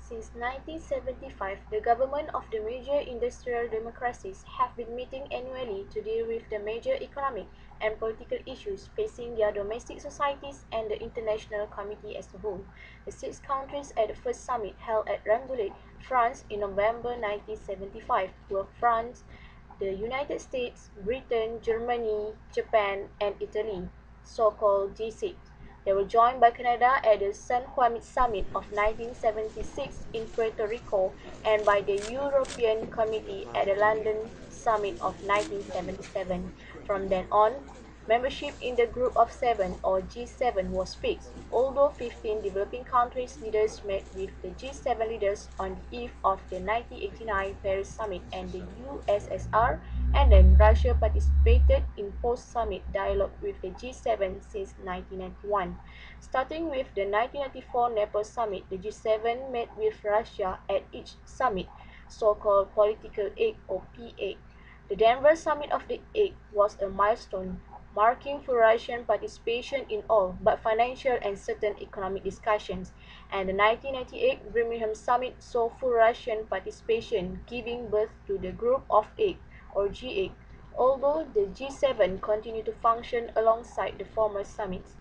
Since 1975, the government of the major industrial democracies have been meeting annually to deal with the major economic and political issues facing their domestic societies and the international community as a whole. The 6 countries at the first summit held at Rambouillet, France in November 1975 were France, the United States, Britain, Germany, Japan, and Italy, so-called G6. They were joined by Canada at the San Juan Summit of 1976 in Puerto Rico and by the European Committee at the London Summit of 1977. From then on, membership in the Group of Seven or G7 was fixed, although 15 developing countries leaders met with the G7 leaders on the eve of the 1989 Paris Summit and the USSR, and then Russia participated in post-summit dialogue with the G7 since 1991. Starting with the 1994 Nepal Summit, the G7 met with Russia at each summit, so-called Political Aid or P8. The Denver Summit of the 8 was a milestone, marking full Russian participation in all but financial and certain economic discussions, and the 1998 Birmingham Summit saw full Russian participation, giving birth to the Group of 8 or G8, although the G7 continued to function alongside the former summits.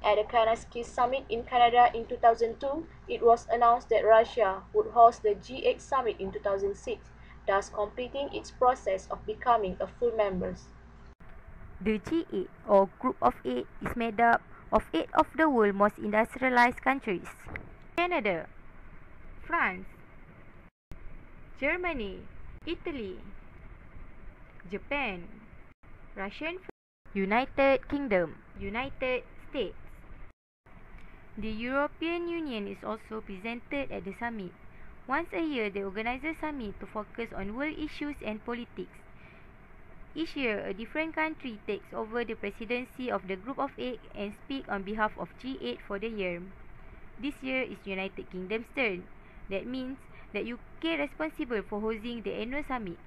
At the Kanasky Summit in Canada in 2002, it was announced that Russia would host the G8 Summit in 2006, thus completing its process of becoming a full member. The G8 or Group of 8 is made up of 8 of the world's most industrialized countries: Canada, France, Germany, Italy, Japan, Russia, United Kingdom, United States. The European Union is also presented at the summit. Once a year, they organize a summit to focus on world issues and politics. Each year, a different country takes over the presidency of the Group of 8 and speak on behalf of G8 for the year. This year is United Kingdom's turn. That means that UK responsible for hosting the annual summit.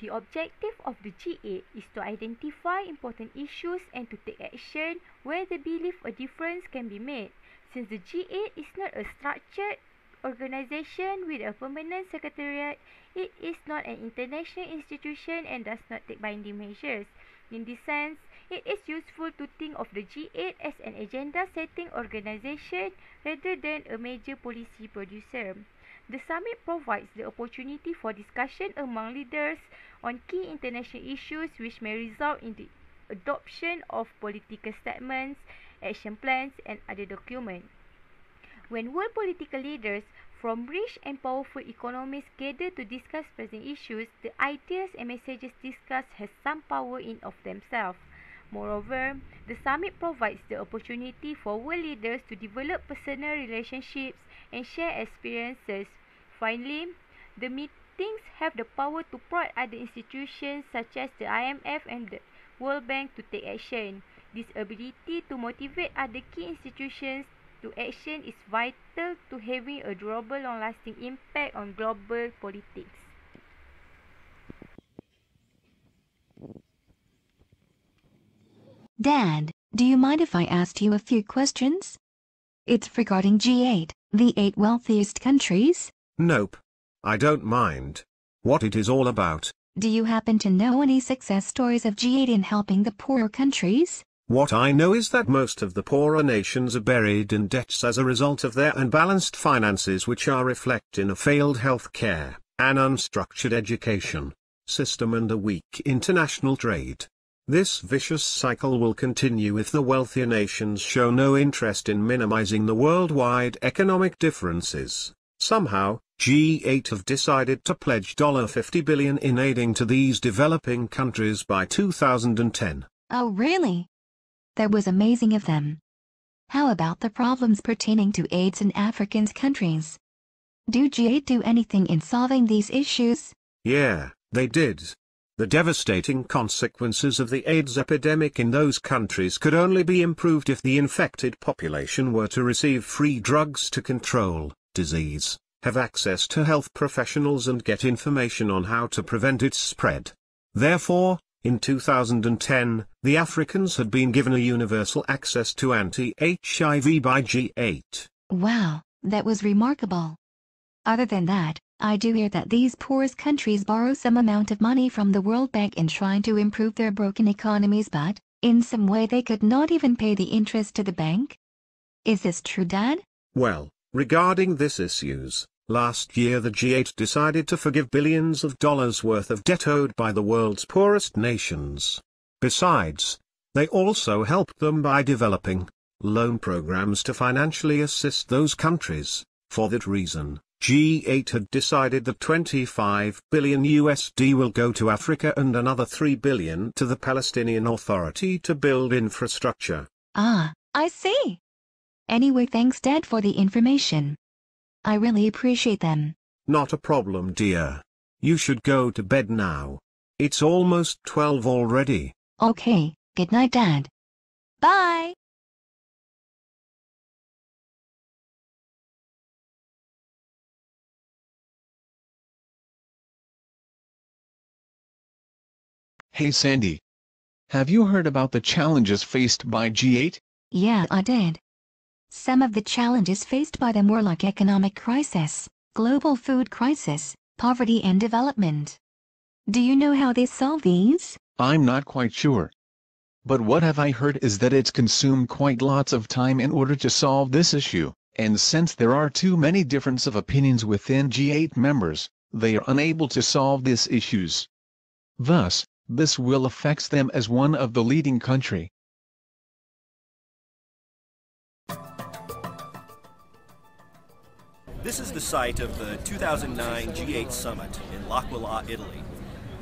The objective of the G8 is to identify important issues and to take action where they believe a difference can be made. Since the G8 is not a structured organization with a permanent secretariat, it is not an international institution and does not take binding measures. In this sense, it is useful to think of the G8 as an agenda-setting organization rather than a major policy producer. The summit provides the opportunity for discussion among leaders on key international issues which may result in the adoption of political statements, action plans, and other documents. When world political leaders from rich and powerful economies gather to discuss present issues, the ideas and messages discussed have some power in of themselves. Moreover, the summit provides the opportunity for world leaders to develop personal relationships and share experiences. Finally, the meetings have the power to prod other institutions such as the IMF and the World Bank to take action. This ability to motivate other key institutions to action is vital to having a durable, long-lasting impact on global politics. Dad, do you mind if I asked you a few questions? It's regarding G8, the 8 wealthiest countries. Nope. I don't mind. What it is all about. Do you happen to know any success stories of G8 in helping the poorer countries? What I know is that most of the poorer nations are buried in debts as a result of their unbalanced finances, which are reflected in a failed health care, an unstructured education system and a weak international trade. This vicious cycle will continue if the wealthier nations show no interest in minimizing the worldwide economic differences. Somehow, G8 have decided to pledge $50 billion in aiding to these developing countries by 2010. Oh really? That was amazing of them. How about the problems pertaining to AIDS in African countries? Do G8 do anything in solving these issues? Yeah, they did. The devastating consequences of the AIDS epidemic in those countries could only be improved if the infected population were to receive free drugs to control disease, have access to health professionals and get information on how to prevent its spread. Therefore, in 2010, the Africans had been given a universal access to anti-HIV by G8. Wow, that was remarkable. Other than that, I do hear that these poorest countries borrow some amount of money from the World Bank in trying to improve their broken economies, but, in some way they could not even pay the interest to the bank? Is this true, Dad? Well, regarding this issues, last year the G8 decided to forgive billions of dollars worth of debt owed by the world's poorest nations. Besides, they also helped them by developing loan programs to financially assist those countries. For that reason, G8 had decided that $25 billion will go to Africa and another $3 billion to the Palestinian Authority to build infrastructure. Ah, I see. Anyway, thanks Dad for the information. I really appreciate them. Not a problem, dear. You should go to bed now. It's almost 12 already. Okay, good night, Dad. Bye! Hey Sandy. Have you heard about the challenges faced by G8? Yeah, I did. Some of the challenges faced by them were like economic crisis, global food crisis, poverty and development. Do you know how they solve these? I'm not quite sure. But what have I heard is that it's consumed quite lots of time in order to solve this issue, and since there are too many differences of opinions within G8 members, they are unable to solve these issues. Thus, this will affect them as one of the leading country. This is the site of the 2009 G8 summit in L'Aquila, Italy.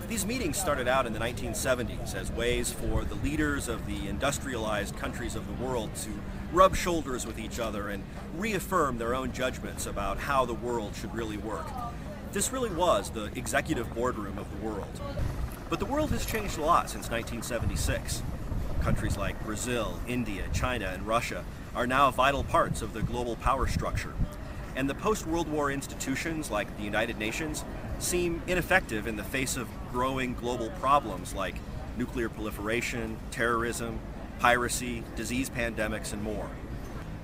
These meetings started out in the 1970s as ways for the leaders of the industrialized countries of the world to rub shoulders with each other and reaffirm their own judgments about how the world should really work. This really was the executive boardroom of the world. But the world has changed a lot since 1976. Countries like Brazil, India, China, and Russia are now vital parts of the global power structure. And the post-World War institutions like the United Nations seem ineffective in the face of growing global problems like nuclear proliferation, terrorism, piracy, disease pandemics, and more.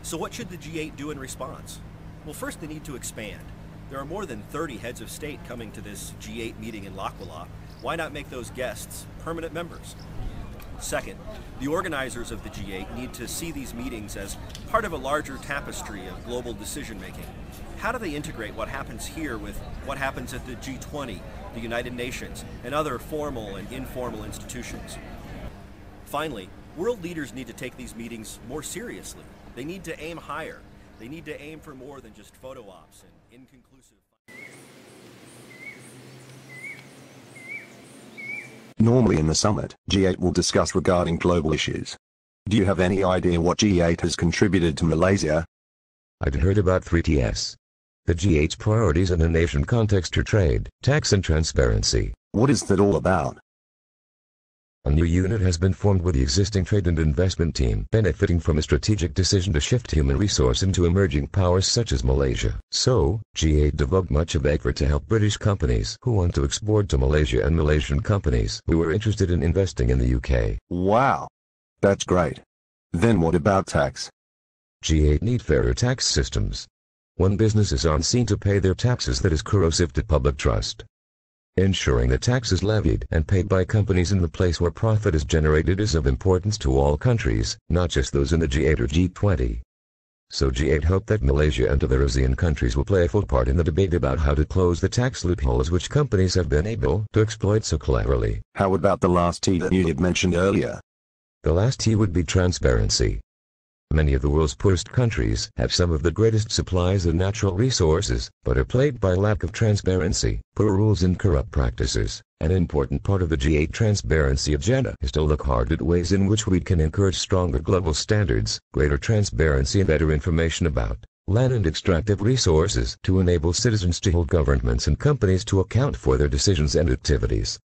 So what should the G8 do in response? Well, first they need to expand. There are more than 30 heads of state coming to this G8 meeting in L'Aquila. Why not make those guests permanent members? Second, the organizers of the G8 need to see these meetings as part of a larger tapestry of global decision-making. How do they integrate what happens here with what happens at the G20, the United Nations, and other formal and informal institutions? Finally, world leaders need to take these meetings more seriously. They need to aim higher. They need to aim for more than just photo ops and inconclusive... Normally in the summit, G8 will discuss regarding global issues. Do you have any idea what G8 has contributed to Malaysia? I'd heard about 3TS. The G8's priorities in a nation context are trade, tax and transparency. What is that all about? A new unit has been formed with the existing trade and investment team, benefiting from a strategic decision to shift human resource into emerging powers such as Malaysia. So, G8 devote much of effort to help British companies who want to export to Malaysia and Malaysian companies who are interested in investing in the UK. Wow! That's great. Then what about tax? G8 need fairer tax systems. When businesses aren't seen to pay their taxes, that is corrosive to public trust. Ensuring that taxes levied and paid by companies in the place where profit is generated is of importance to all countries, not just those in the G8 or G20. So G8 hope that Malaysia and other ASEAN countries will play a full part in the debate about how to close the tax loopholes which companies have been able to exploit so cleverly. How about the last T that you had mentioned earlier? The last T would be transparency. Many of the world's poorest countries have some of the greatest supplies of natural resources, but are plagued by lack of transparency, poor rules and corrupt practices. An important part of the G8 transparency agenda is to look hard at ways in which we can encourage stronger global standards, greater transparency and better information about land and extractive resources to enable citizens to hold governments and companies to account for their decisions and activities.